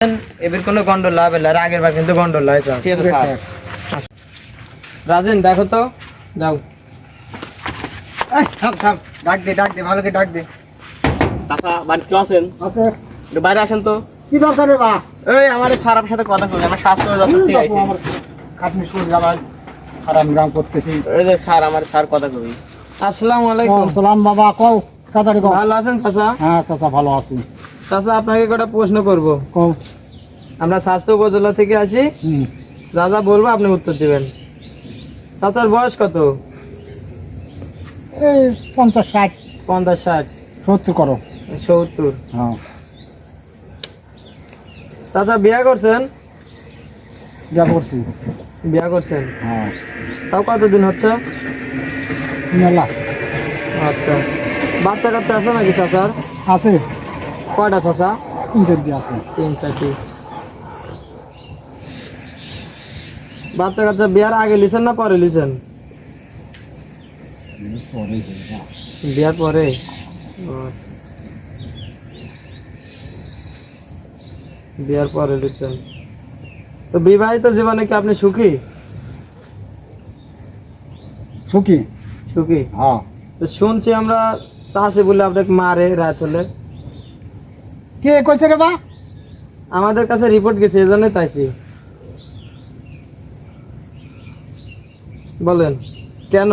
এবার কোনো গন্ডল হবে না, আগের বার কিন্তু গন্ডল হয়েছে। ঠিক আছে স্যার। রাজেন দেখো তো, যাও। থাম থাম, ডাক দে ভালো করে ডাক দে। চাচা বাড়ি কেউ আছেন? আছে একটু বাইরে আসেন তো। কি দরকার রে বা? এই আমার স্যার আপনার সাথে কথা বলি, আমার স্বাস্থ্য দপ্তর থেকে আইছি। কাটনি স্কুল যাবার আরাম গ্রাম করতেছি। এই যে স্যার, আমার স্যার কথা কবি। আসসালামু আলাইকুম। সালাম বাবা, কও তাড়াতাড়ি কও। ভালো আছেন চাচা? হ্যাঁ চাচা ভালো আছি। চাচা আপনাকে কটা প্রশ্ন করব। কও। আমরা স্বাস্থ্য উপজেলা থেকে আছি, হুম, যা যা বলবো আপনি উত্তর দিবেন। চাচার বয়স কত? এই 50-60 50-60 70 করো। 70। হ্যাঁ, চাচা বিয়া করছেন? যা করছি। বিয়া করছেন, হ্যাঁ, তাও কতদিন হচ্ছে? মেলা আচ্ছা, বাচ্চা কাচ্চা আছে নাকি চাচার? আছে, কয়টা চাচা? 3-4 আছে। 3-4টি। বাচ্চা কাচ্চা বিয়ার আগে লিছেন না পরে লিছেন? বিয়ার পরে। ও আচ্ছা। বিয়ার পরে লিছেন। তো বিবাহিত জীবনে কি আপনি সুখী? সুখী? সুখী। হ্যাঁ। তো শুনছি আমরা চাষি বলে আপনাকে মারে রাত হলে। কে কইছে রে বা? আমাদের কাছে রিপোর্ট গেছে, এই জন্যই তাইছি। বলেন কেন?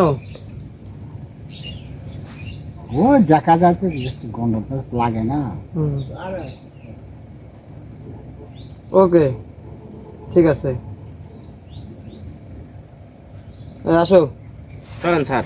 ও দেখা যাচ্ছে গন্ডগোল লাগে না। ওকে, ঠিক আছে। আসো। চলেন স্যার।